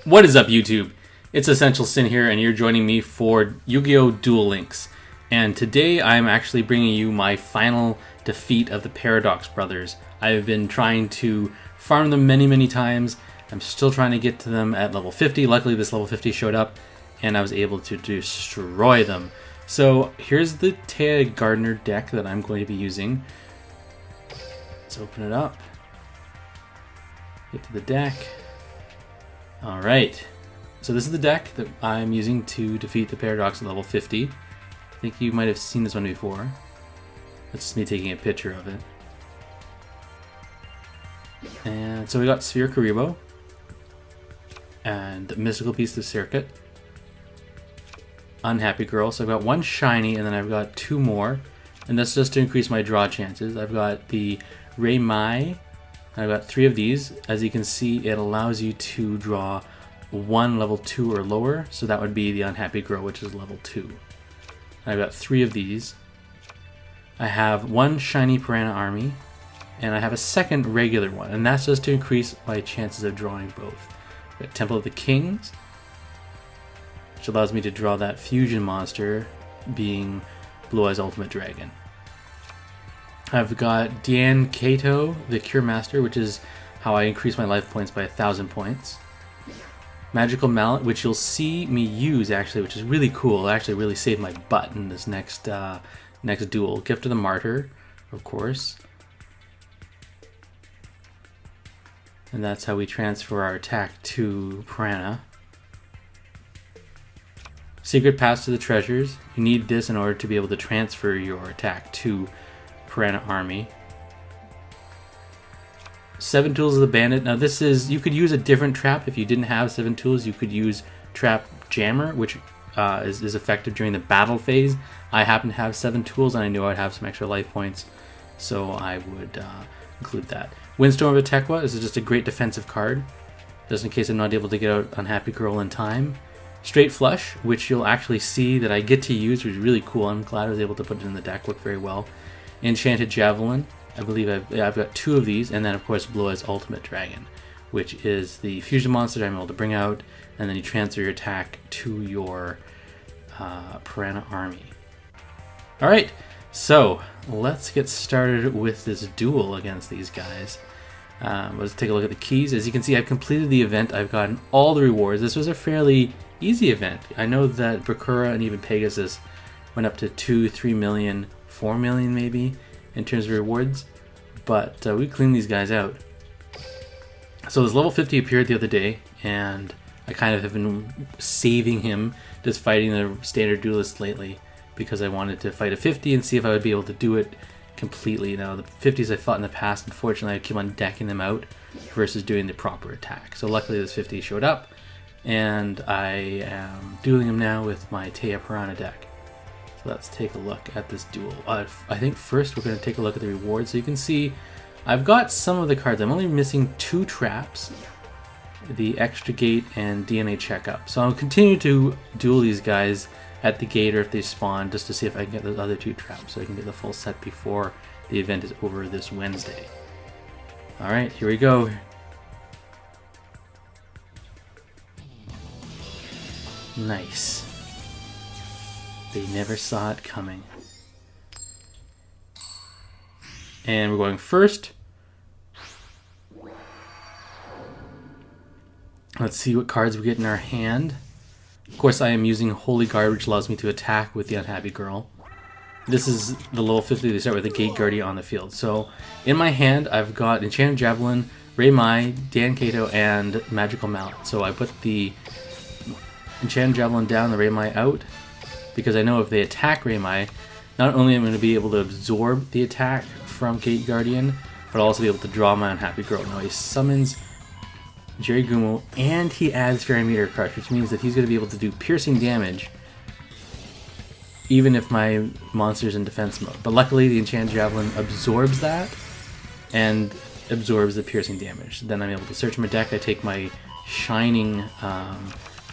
What is up, YouTube? It's Essential Sin here, and you're joining me for Yu-Gi-Oh! Duel Links. And today I'm actually bringing you my final defeat of the Paradox Brothers. I've been trying to farm them many times. I'm still trying to get to them at level 50. Luckily this level 50 showed up, and I was able to destroy them. So here's the Gardner deck that I'm going to be using. Let's open it up. Get to the deck. Alright, so this is the deck that I'm using to defeat the Paradox at level 50. I think you might have seen this one before. That's just me taking a picture of it. And so we got Sphere Kuriboh and Mystical Piece of Serket. Unhappy Girl, so I've got one shiny and then I've got two more. And that's just to increase my draw chances. I've got the Rei-Mei. I've got three of these. As you can see, it allows you to draw one level 2 or lower, so that would be the Unhappy Girl, which is level 2. I've got three of these. I have one shiny Piranha Army, and I have a second regular one, and that's just to increase my chances of drawing both. I've got Temple of the Kings, which allows me to draw that fusion monster, being Blue Eyes Ultimate Dragon. I've got Dian Keto, the Cure Master, which is how I increase my life points by 1,000 points. Magical Mallet, which you'll see me use actually, which is really cool. It actually really saved my butt in this next duel. Gift of the Martyr, of course. And that's how we transfer our attack to Piranha. Secret Pass to the Treasures. You need this in order to be able to transfer your attack to Piranha Army. 7 Tools of the Bandit. Now this is, you could use a different trap if you didn't have 7 tools. You could use Trap Jammer, which is effective during the battle phase. I happen to have 7 tools and I knew I'd have some extra life points, so I would include that. Windstorm of Etaqua. This is just a great defensive card, just in case I'm not able to get out Unhappy Girl in time. Straight Flush, which you'll actually see that I get to use, which is really cool. I'm glad I was able to put it in the deck. Worked very well. Enchanted Javelin. I believe I've got 2 of these, and then of course Blue Eyes Ultimate Dragon, which is the fusion monster that I'm able to bring out, and then you transfer your attack to your Piranha Army. Alright, so let's get started with this duel against these guys. Let's take a look at the keys. As you can see, I've completed the event. I've gotten all the rewards. This was a fairly easy event. I know that Bakura and even Pegasus went up to 2, 3 million, 4 million maybe in terms of rewards, but we cleaned these guys out. So this level 50 appeared the other day, and I kind of have been saving him, just fighting the standard duelist lately, because I wanted to fight a 50 and see if I would be able to do it completely. Now the 50s I fought in the past, unfortunately I keep on decking them out versus doing the proper attack. So luckily this 50 showed up, and I am dueling him now with my Taya Piranha deck. So let's take a look at this duel. I think first we're going to take a look at the rewards. So you can see I've got some of the cards. I'm only missing 2 traps, the Extra Gate and DNA Checkup. So I'll continue to duel these guys at the gate or if they spawn, just to see if I can get those other 2 traps so I can get the full set before the event is over this Wednesday. Alright, here we go. Nice. They never saw it coming. And we're going first. Let's see what cards we get in our hand. Of course, I am using Holy Guard, which allows me to attack with the Unhappy Girl. This is the level 50. They start with a Gate Guardian on the field. So in my hand, I've got Enchanted Javelin, Rei-Mei, Dian Keto, and Magical Mallet. So I put the Enchanted Javelin down, the Rei-Mei out, because I know if they attack Rei-Mei, not only am I going to be able to absorb the attack from Gate Guardian, but I'll also be able to draw my Unhappy Girl. Now he summons YuGiOh, and he adds Fairy Meteor Crush, which means that he's going to be able to do piercing damage even if my monster's in defense mode. But luckily the Enchanted Javelin absorbs that and absorbs the piercing damage. Then I'm able to search my deck. I take my shining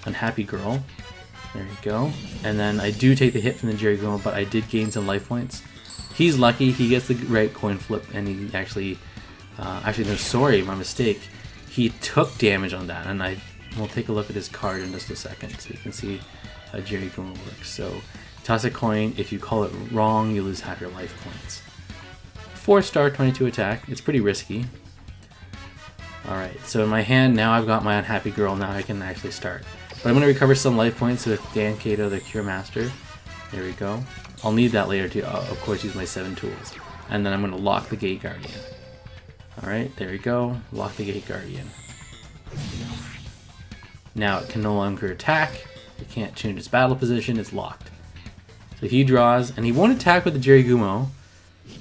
Unhappy Girl. There you go. And then I do take the hit from the YuGiOh, but I did gain some life points. He's lucky. He gets the right coin flip, and he actually... no, sorry, my mistake. He took damage on that, and I we'll take a look at his card in just a second so you can see how Jerry Gumo works. So toss a coin. If you call it wrong, you lose half your life points. 4-star, 22 attack. It's pretty risky. Alright, so in my hand, now I've got my Unhappy Girl. Now I can actually start. But I'm going to recover some life points with Dan Keto, the Cure Master. There we go. I'll need that later to, of course, use my 7 tools. And then I'm going to lock the Gate Guardian. Alright, there we go. Lock the Gate Guardian. Now it can no longer attack. It can't change its battle position. It's locked. So he draws, and he won't attack with the Jerry Gumo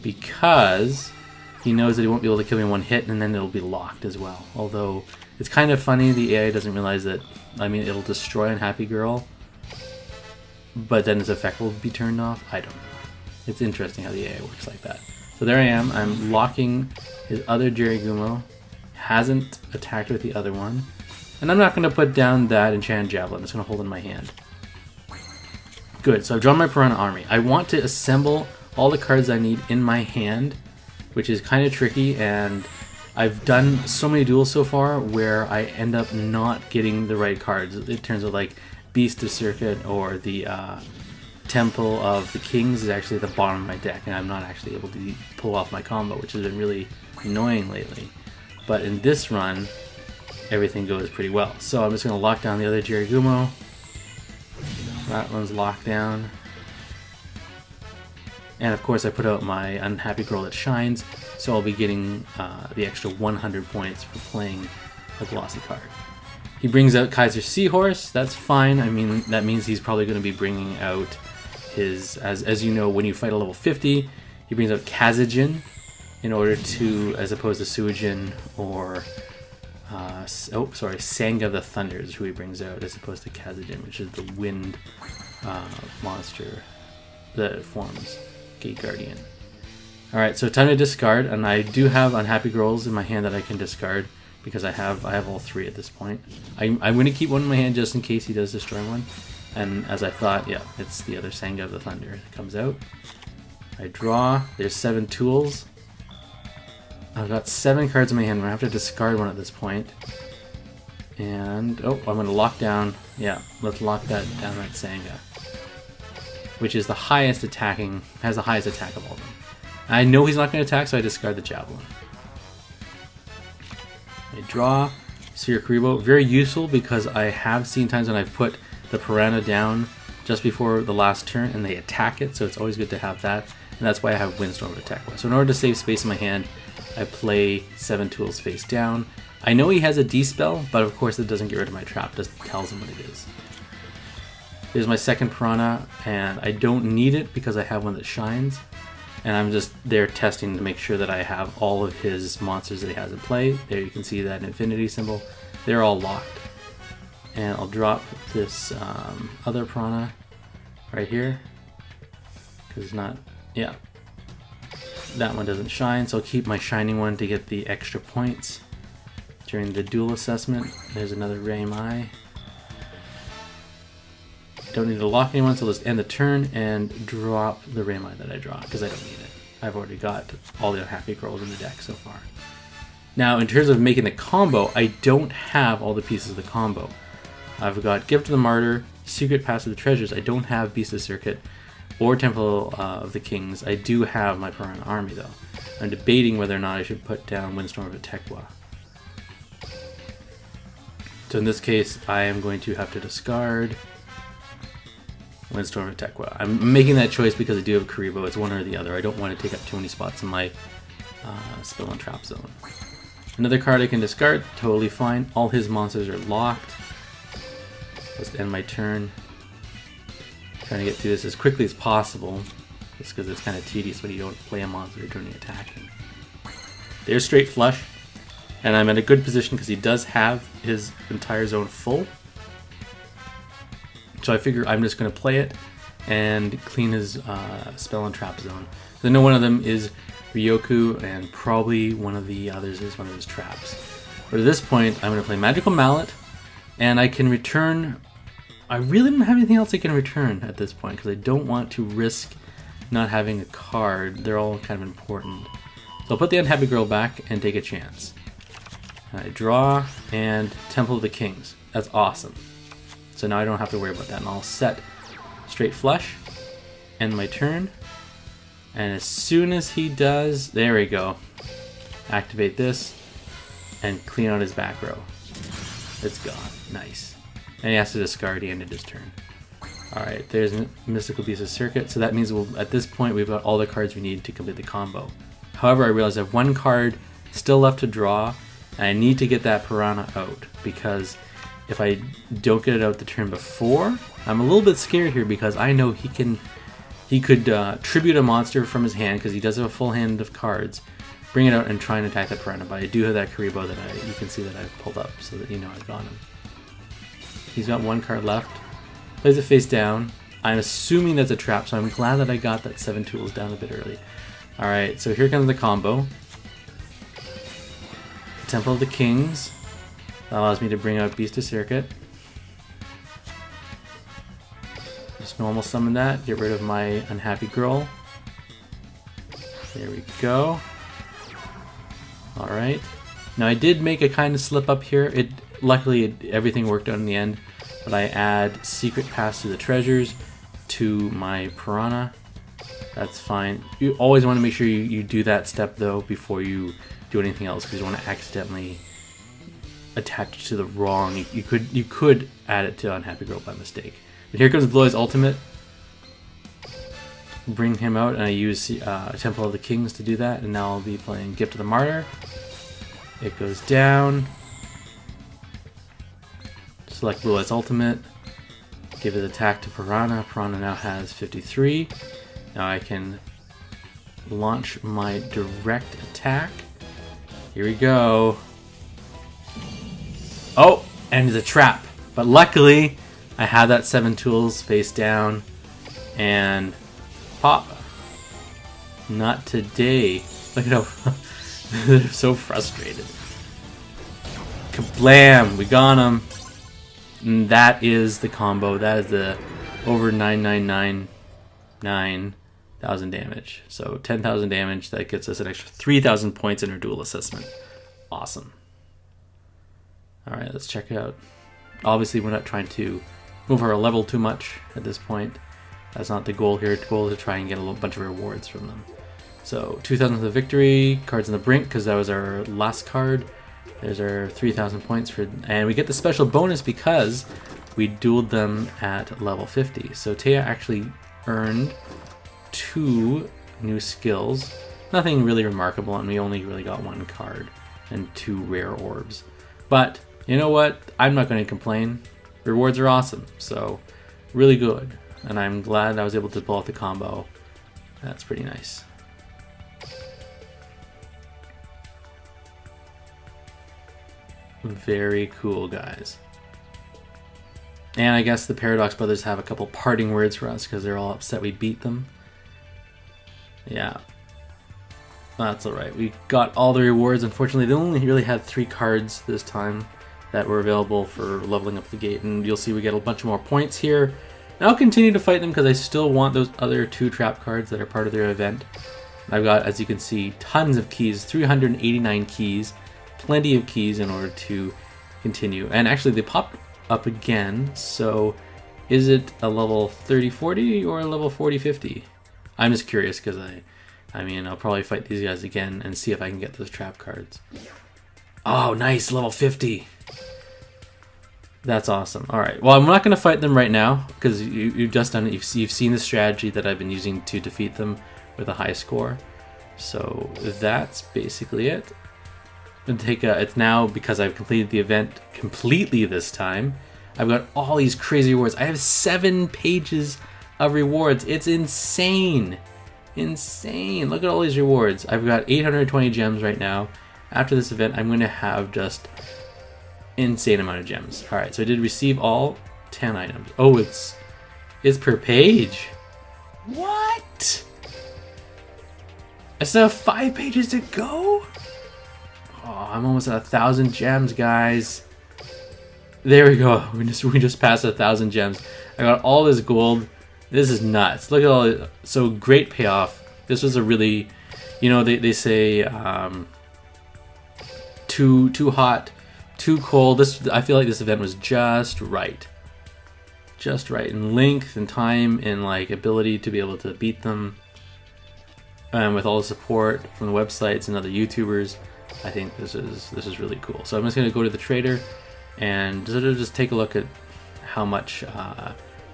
because he knows that he won't be able to kill me in one hit, and then it'll be locked as well. Although, it's kind of funny, the AI doesn't realize that, I mean, it'll destroy Unhappy Girl, but then its effect will be turned off. I don't know. It's interesting how the AI works like that. So there I am. I'm locking his other Jerry Gumo. Hasn't attacked with the other one. And I'm not going to put down that Enchanted Javelin. I'm just going to hold it in my hand. Good, so I've drawn my Piranha Army. I want to assemble all the cards I need in my hand, which is kind of tricky, and I've done so many duels so far where I end up not getting the right cards. It turns out like Beast of Serket or the Temple of the Kings is actually at the bottom of my deck, and I'm not actually able to pull off my combo, which has been really annoying lately. But in this run, everything goes pretty well. So I'm just going to lock down the other Jerry Gumo. That one's locked down. And of course I put out my Unhappy Girl that shines, so I'll be getting the extra 100 points for playing a glossy card. He brings out Kaiser Seahorse. That's fine. I mean, that means he's probably going to be bringing out his, as you know, when you fight a level 50, he brings out Kazajin in order to, as opposed to Suijin or Sanga the Thunder is who he brings out, as opposed to Kazajin, which is the wind monster that forms Gate Guardian. Alright, so time to discard, and I do have Unhappy Girls in my hand that I can discard because I have all 3 at this point. I'm going to keep one in my hand just in case he does destroy one, and as I thought, yeah, it's the other Sanga of the Thunder that comes out. I draw, there's 7 tools. I've got 7 cards in my hand. I'm going to have to discard one at this point. And, oh, I'm going to lock down, yeah, let's lock that down, that Sanga. Which is the highest attacking, has the highest attack of all of them. I know he's not going to attack, so I discard the Javelin. I draw Sphere Kuriboh. Very useful because I have seen times when I've put the Piranha down just before the last turn and they attack it, so it's always good to have that. And that's why I have Windstorm of Etaqua. So in order to save space in my hand, I play 7 tools face down. I know he has a D-spell, but of course it doesn't get rid of my trap, it just tells him what it is. Here's my second Piranha, and I don't need it because I have one that shines. And I'm just there testing to make sure that I have all of his monsters that he has in play. There you can see that infinity symbol. They're all locked. And I'll drop this other Piranha right here. Because it's not, yeah. That one doesn't shine, so I'll keep my shining one to get the extra points during the duel assessment. There's another Rei-Mei. Don't need to lock anyone, so let's end the turn and drop the Rei-Mei that I draw, because I don't need it. I've already got all the Unhappy Girls in the deck so far. Now, in terms of making the combo, I don't have all the pieces of the combo. I've got Gift of the Martyr, Secret Pass of the Treasures. I don't have Beast of Serket or Temple of the Kings. I do have my Piranha Army, though. I'm debating whether or not I should put down Windstorm of Etaqua. So in this case, I am going to have to discard Windstorm of Etaqua. I'm making that choice because I do have Kuriboh. It's one or the other. I don't want to take up too many spots in my spell and trap zone. Another card I can discard, totally fine. All his monsters are locked. Let's end my turn. Trying to get through this as quickly as possible, just because it's kind of tedious when you don't play a monster during the attack. There's straight flush, and I'm in a good position because he does have his entire zone full. So I figure I'm just going to play it and clean his spell and trap zone. I know one of them is Ryoku, and probably one of the others is one of his traps. But at this point, I'm going to play Magical Mallet, and I can return. I really don't have anything else I can return at this point because I don't want to risk not having a card. They're all kind of important. So I'll put the Unhappy Girl back and take a chance. I draw, and Temple of the Kings. That's awesome. So now I don't have to worry about that, and I'll set straight flush, end my turn, and as soon as he does, there we go, activate this, and clean out his back row. It's gone. Nice. And he has to discard, he ended his turn. Alright, there's Mystical Beast of Serket, so that means at this point we've got all the cards we need to complete the combo. However, I realize I have one card still left to draw, and I need to get that Piranha out, because if I don't get it out the turn before, I'm a little bit scared here because I know he could tribute a monster from his hand, because he does have a full hand of cards, bring it out and try and attack the Piranha, but I do have that Kuriboh that you can see that I've pulled up so that you know I've got him. He's got one card left. Plays it face down. I'm assuming that's a trap, so I'm glad that I got that 7 tools down a bit early. Alright, so here comes the combo. Temple of the Kings. That allows me to bring out Beast of Serket. Just normal summon that, get rid of my Unhappy Girl. There we go. Alright. Now I did make a kind of slip up here. Luckily everything worked out in the end. But I add Secret Pass to the Treasures to my Piranha. That's fine. You always want to make sure you do that step though before you do anything else, because you want to accidentally attach it to the wrong. You could add it to Unhappy Girl by mistake. But here comes Bloy's ultimate. Bring him out, and I use Temple of the Kings to do that, and now I'll be playing Gift of the Martyr. It goes down. Select Bloy's ultimate. Give it attack to Piranha. Piranha now has 53. Now I can launch my direct attack. Here we go. Oh, and it's a trap. But luckily, I had that 7 tools face down, and pop. Not today. Look at how they're so frustrated. Kablam! We got him. And that is the combo. That is the over 9,999,000 damage. So 10,000 damage. That gets us an extra 3,000 points in our duel assessment. Awesome. Alright, let's check it out. Obviously, we're not trying to move our level too much at this point. That's not the goal here. The goal is to try and get a bunch of rewards from them. So 2,000 of victory, cards on the brink, because that was our last card. There's our 3,000 points for, and we get the special bonus because we dueled them at level 50. So Taya actually earned 2 new skills. Nothing really remarkable, and we only really got 1 card and 2 rare orbs. But you know what? I'm not going to complain. Rewards are awesome, so really good. And I'm glad I was able to pull off the combo. That's pretty nice. Very cool, guys. And I guess the Paradox Brothers have a couple parting words for us because they're all upset we beat them. Yeah. That's alright. We got all the rewards. Unfortunately, they only really had 3 cards this time that were available for leveling up the gate. And you'll see we get a bunch more points here. And I'll continue to fight them because I still want those other 2 trap cards that are part of their event. I've got, as you can see, tons of keys. 389 keys. Plenty of keys in order to continue. And actually they popped up again, so is it a level 30-40 or a level 40-50? I'm just curious because I mean I'll probably fight these guys again and see if I can get those trap cards. Oh nice, level 50. That's awesome. Alright, well I'm not going to fight them right now because you've just done it. You've seen the strategy that I've been using to defeat them with a high score. So that's basically it. It's now, because I've completed the event completely this time, I've got all these crazy rewards. I have 7 pages of rewards. It's insane. Insane. Look at all these rewards. I've got 820 gems right now. After this event, I'm going to have just insane amount of gems. Alright, so I did receive all 10 items. Oh, it's per page. What? I still have 5 pages to go? Oh, I'm almost at 1,000 gems, guys. There we go. We just passed 1,000 gems. I got all this gold. This is nuts. Look at all this. So great payoff. This was a really, you know, they say 2 too hot, too cold. I feel like this event was just right. Just right in length and time and like ability to be able to beat them. And with all the support from the websites and other YouTubers, I think this is really cool. So I'm just gonna go to the trader and just take a look at how much.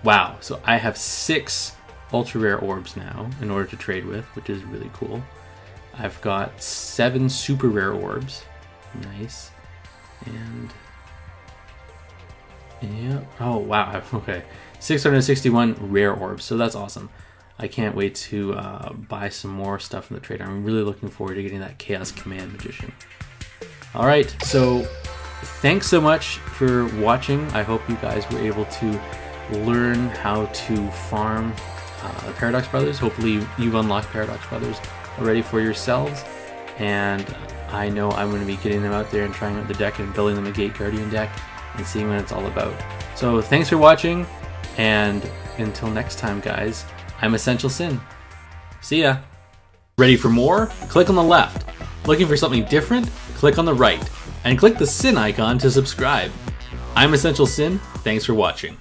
Wow! So I have 6 ultra rare orbs now in order to trade with, which is really cool. I've got 7 super rare orbs. Nice. And yeah. Oh wow. Okay. 661 rare orbs. So that's awesome. I can't wait to buy some more stuff from the trader. I'm really looking forward to getting that Chaos Command Magician. All right. So thanks so much for watching. I hope you guys were able to learn how to farm the Paradox Brothers. Hopefully you've unlocked Paradox Brothers already for yourselves. And I know I'm going to be getting them out there and trying out the deck and building them a Gate Guardian deck and seeing what it's all about. So thanks for watching, and until next time, guys, I'm Essential Sin. See ya. Ready for more? Click on the left. Looking for something different? Click on the right. And click the Sin icon to subscribe. I'm Essential Sin. Thanks for watching.